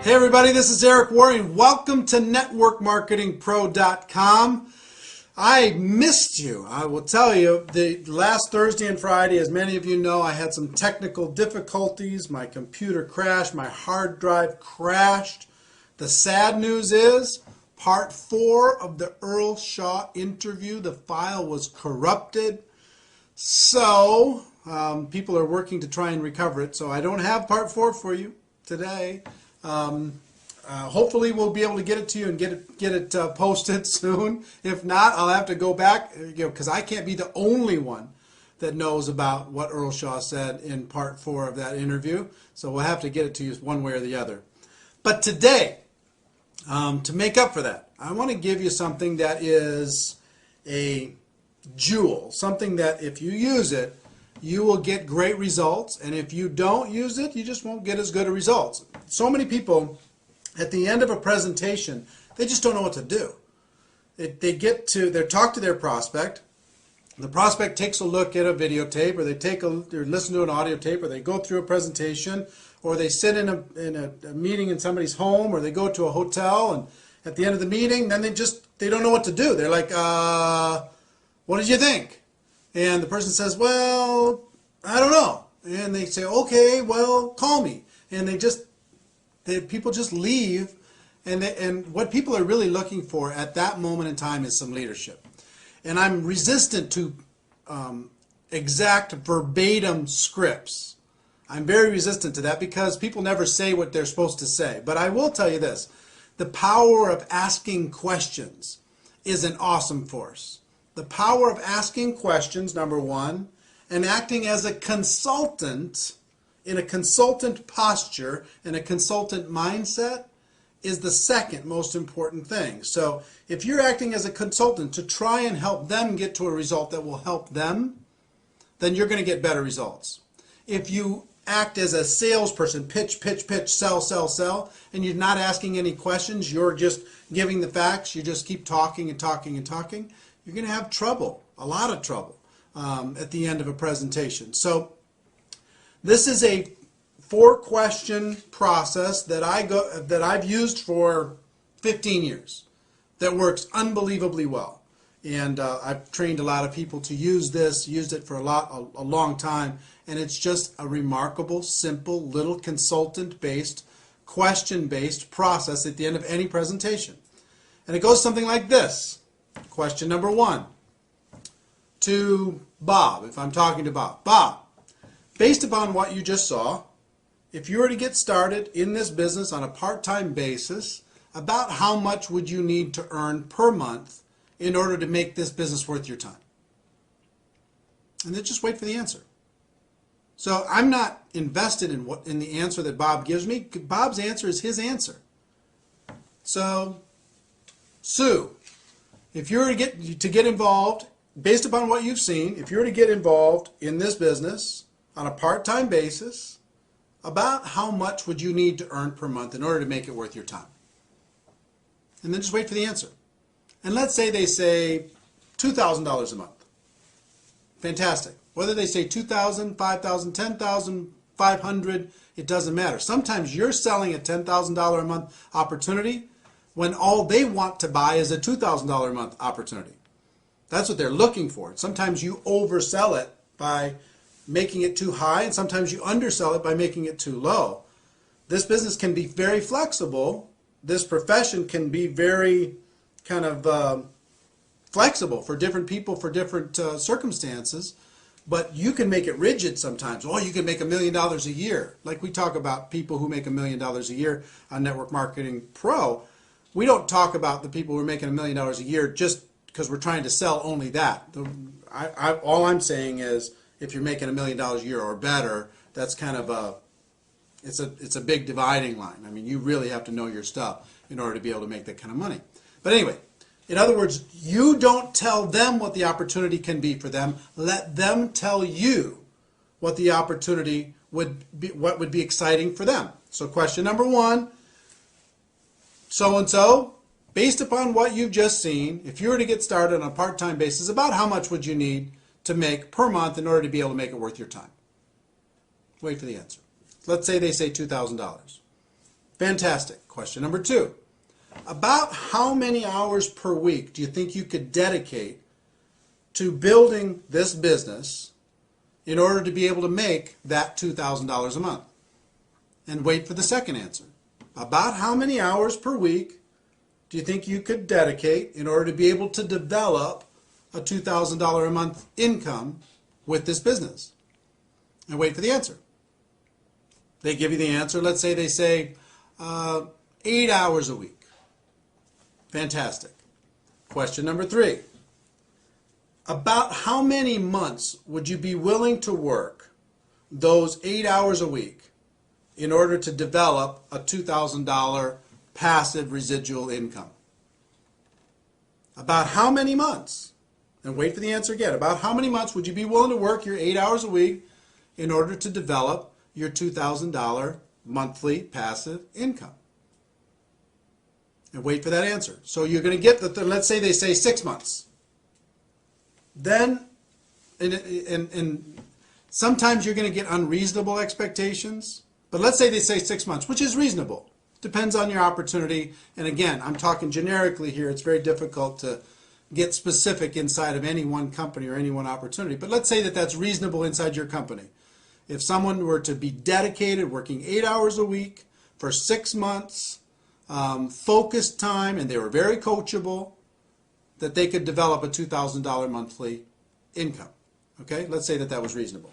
Hey everybody, this is Eric Worre and welcome to networkmarketingpro.com. I missed you. I will tell you, the last Thursday and Friday, as many of you know, I had some technical difficulties. My computer crashed, my hard drive crashed. The sad news is, part 4 of the Earl Shaw interview, the file was corrupted. So, people are working to try and recover it. So I don't have part 4 for you today. Hopefully we'll be able to get it to you and get it posted soon. If not, I'll have to go back, because I can't be the only one that knows about what Earl Shaw said in part 4 of that interview. So we'll have to get it to you one way or the other. But today, to make up for that, I want to give you something that is a jewel, something that if you use it, you will get great results, and if you don't use it, you just won't get as good of results. So many people, at the end of a presentation, they just don't know what to do. They talk to their prospect. The prospect takes a look at a videotape, or they listen to an audio tape, or they go through a presentation, or they sit in a meeting in somebody's home, or they go to a hotel, and at the end of the meeting, then they don't know what to do. They're like, what did you think? And the person says, well, I don't know. And they say, okay, well, call me. And people just leave. And what people are really looking for at that moment in time is some leadership. And I'm resistant to exact verbatim scripts. I'm very resistant to that because people never say what they're supposed to say. But I will tell you this, the power of asking questions is an awesome force. The power of asking questions, number one, and acting as a consultant, in a consultant posture, in a consultant mindset, is the second most important thing. So if you're acting as a consultant to try and help them get to a result that will help them, then you're going to get better results. If you act as a salesperson, pitch, sell, sell, and you're not asking any questions, you're just giving the facts, you just keep talking and talking and talking, you're going to have trouble, a lot of trouble, at the end of a presentation. So this is a 4-question process that I've used for 15 years that works unbelievably well. And I've trained a lot of people to use this, used it for a long time, and it's just a remarkable, simple, little consultant-based, question-based process at the end of any presentation. And it goes something like this. Question number 1 to Bob, if I'm talking to Bob. Bob, based upon what you just saw, if you were to get started in this business on a part-time basis, about how much would you need to earn per month in order to make this business worth your time? And then just wait for the answer. So I'm not invested in the answer that Bob gives me. Bob's answer is his answer. So, Sue, if you were to get involved, based upon what you've seen, if you were to get involved in this business on a part-time basis, about how much would you need to earn per month in order to make it worth your time? And then just wait for the answer. And let's say they say $2,000 a month. Fantastic. Whether they say $2,000, $5,000, $10,000, $500, it doesn't matter. Sometimes you're selling a $10,000 a month opportunity when all they want to buy is a $2,000 a month opportunity. That's what they're looking for. Sometimes you oversell it by making it too high, and sometimes you undersell it by making it too low. This business can be very flexible. This profession can be very kind of flexible for different people, for different circumstances, but you can make it rigid sometimes. Oh, you can make $1 million a year. Like we talk about people who make $1 million a year on Network Marketing Pro. We don't talk about the people who are making $1 million a year just because we're trying to sell only that. All I'm saying is if you're making $1 million a year or better, that's kind of it's a big dividing line. I mean, you really have to know your stuff in order to be able to make that kind of money. But anyway, in other words, you don't tell them what the opportunity can be for them. Let them tell you what the opportunity would be, what would be exciting for them. So question number 1, so-and-so, based upon what you've just seen, if you were to get started on a part-time basis, about how much would you need to make per month in order to be able to make it worth your time? Wait for the answer. Let's say they say $2,000. Fantastic. Question number 2. About how many hours per week do you think you could dedicate to building this business in order to be able to make that $2,000 a month? And wait for the second answer. About how many hours per week do you think you could dedicate in order to be able to develop a $2,000 a month income with this business? And wait for the answer. They give you the answer. Let's say they say 8 hours a week. Fantastic. Question number 3. About how many months would you be willing to work those 8 hours a week in order to develop a $2,000 passive residual income? About how many months? And wait for the answer again. About how many months would you be willing to work your 8 hours a week in order to develop your $2,000 monthly passive income? And wait for that answer. So you're going to get let's say they say 6 months. Then, and sometimes you're going to get unreasonable expectations. But let's say they say 6 months, which is reasonable. Depends on your opportunity. And again, I'm talking generically here. It's very difficult to get specific inside of any one company or any one opportunity. But let's say that that's reasonable inside your company. If someone were to be dedicated, working 8 hours a week for 6 months, focused time, and they were very coachable, that they could develop a $2,000 monthly income. Okay, let's say that that was reasonable.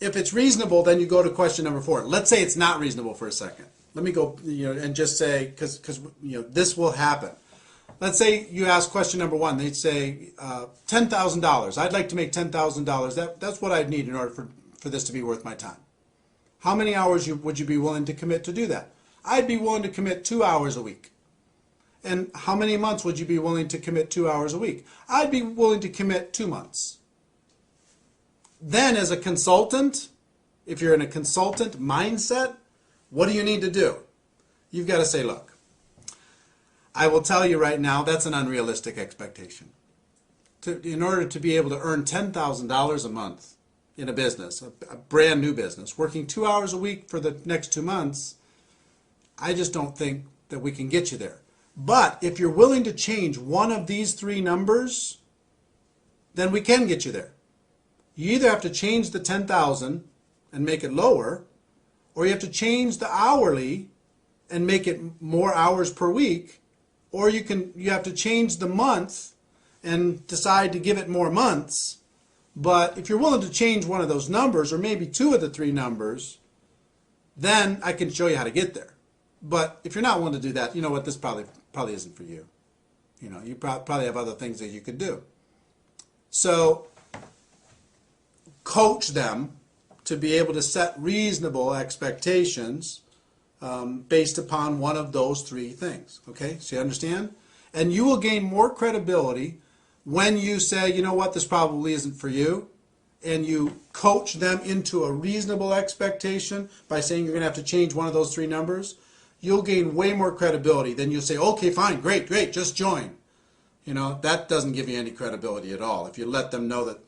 If it's reasonable, then you go to question number 4. Let's say it's not reasonable for a second. Let me go, and just say, because this will happen. Let's say you ask question number 1. They'd say $10,000. I'd like to make $10,000. That's what I'd need in order for this to be worth my time. How many hours would you be willing to commit to do that? I'd be willing to commit 2 hours a week. And how many months would you be willing to commit 2 hours a week? I'd be willing to commit 2 months. Then as a consultant, if you're in a consultant mindset, what do you need to do? You've got to say, look, I will tell you right now, that's an unrealistic expectation. In order to be able to earn $10,000 a month in a business, a brand new business, working 2 hours a week for the next 2 months, I just don't think that we can get you there. But if you're willing to change one of these 3 numbers, then we can get you there. You either have to change the 10,000 and make it lower, or you have to change the hourly and make it more hours per week, or you have to change the month and decide to give it more months. But if you're willing to change one of those numbers, or maybe 2 of the 3 numbers, then I can show you how to get there. But if you're not willing to do that, you know what, this probably isn't for you. You probably have other things that you could do. So coach them to be able to set reasonable expectations based upon one of those 3 things. Okay, so you understand? And you will gain more credibility when you say, you know what, this probably isn't for you, and you coach them into a reasonable expectation by saying you're going to have to change one of those 3 numbers. You'll gain way more credibility than you'll say, okay, fine, great, just join. That doesn't give you any credibility at all. If you let them know that,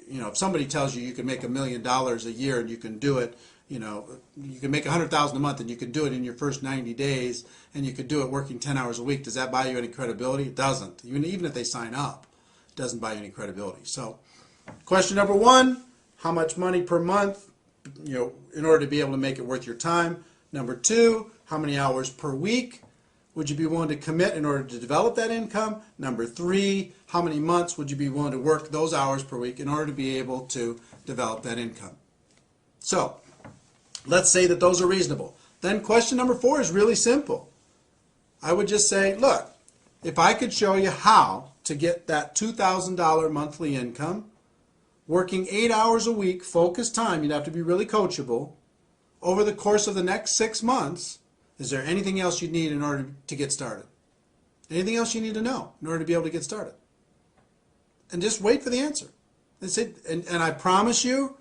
if somebody tells you can make $1 million a year and you can do it, you can make $100,000 a month and you can do it in your first 90 days and you could do it working 10 hours a week, does that buy you any credibility? It doesn't. Even if they sign up, it doesn't buy you any credibility. So question number 1, how much money per month, in order to be able to make it worth your time? Number 2, how many hours per week would you be willing to commit in order to develop that income? Number 3, how many months would you be willing to work those hours per week in order to be able to develop that income? So let's say that those are reasonable. Then question number 4 is really simple. I would just say, look, if I could show you how to get that $2,000 monthly income, working 8 hours a week, focused time, you'd have to be really coachable, over the course of the next 6 months, is there anything else you need in order to get started? Anything else you need to know in order to be able to get started? And just wait for the answer. That's it. And I promise you,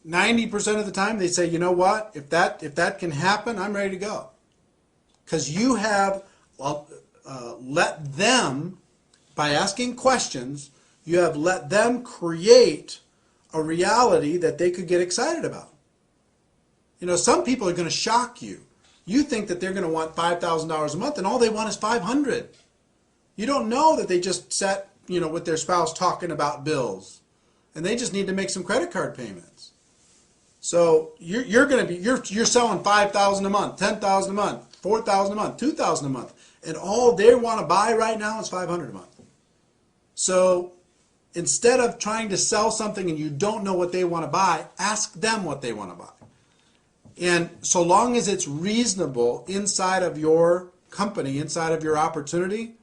90% of the time they say, you know what, if that can happen, I'm ready to go. Because you have let them, by asking questions, you have let them create a reality that they could get excited about. You know, some people are going to shock you. You think that they're going to want $5,000 a month and all they want is $500. You don't know that they just sat, you know, with their spouse talking about bills and they just need to make some credit card payments. So you're going to be, you're selling $5,000 a month, $10,000 a month, $4,000 a month, $2,000 a month, and all they want to buy right now is $500 a month. So instead of trying to sell something and you don't know what they want to buy, ask them what they want to buy. And so long as it's reasonable inside of your company, inside of your opportunity,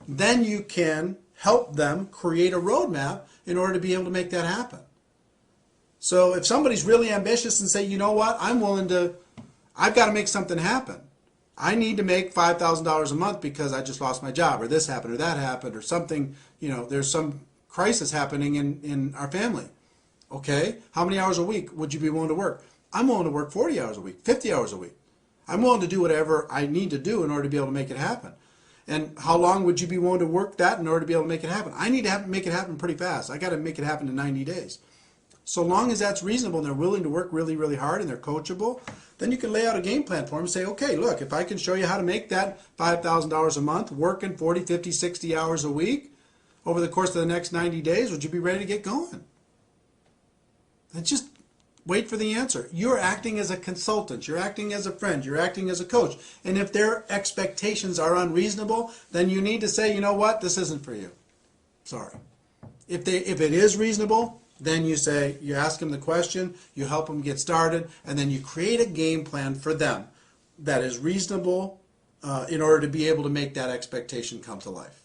then you can help them create a roadmap in order to be able to make that happen. So if somebody's really ambitious and say, you know what, I've got to make something happen. I need to make $5,000 a month because I just lost my job, or this happened, or that happened, or something, you know, there's some crisis happening in our family. Okay, how many hours a week would you be willing to work? I'm willing to work 40 hours a week, 50 hours a week. I'm willing to do whatever I need to do in order to be able to make it happen. And how long would you be willing to work that in order to be able to make it happen? I need to make it happen pretty fast. I got to make it happen in 90 days. So long as that's reasonable and they're willing to work really, really hard and they're coachable, then you can lay out a game plan for them and say, okay, look, if I can show you how to make that $5,000 a month, working 40, 50, 60 hours a week over the course of the next 90 days, would you be ready to get going? And just wait for the answer. You're acting as a consultant. You're acting as a friend. You're acting as a coach. And if their expectations are unreasonable, then you need to say, you know what, this isn't for you. Sorry. If it is reasonable, then you say, you ask them the question, you help them get started, and then you create a game plan for them that is reasonable in order to be able to make that expectation come to life.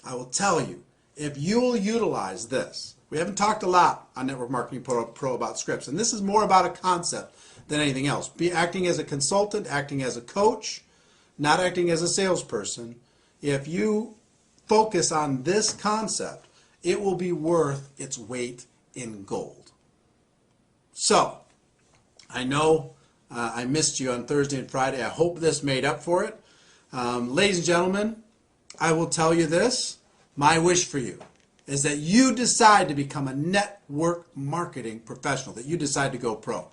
I will tell you, if you will utilize this, we haven't talked a lot on Network Marketing Pro about scripts, and this is more about a concept than anything else. Be acting as a consultant, acting as a coach, not acting as a salesperson. If you focus on this concept, it will be worth its weight in gold. So, I know I missed you on Thursday and Friday. I hope this made up for it. Ladies and gentlemen, I will tell you this. My wish for you is that you decide to become a network marketing professional, that you decide to go pro.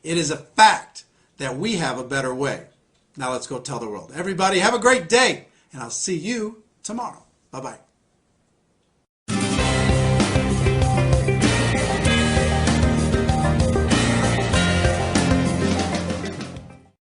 It is a fact that we have a better way. Now let's go tell the world. Everybody have a great day, and I'll see you tomorrow. Bye-bye.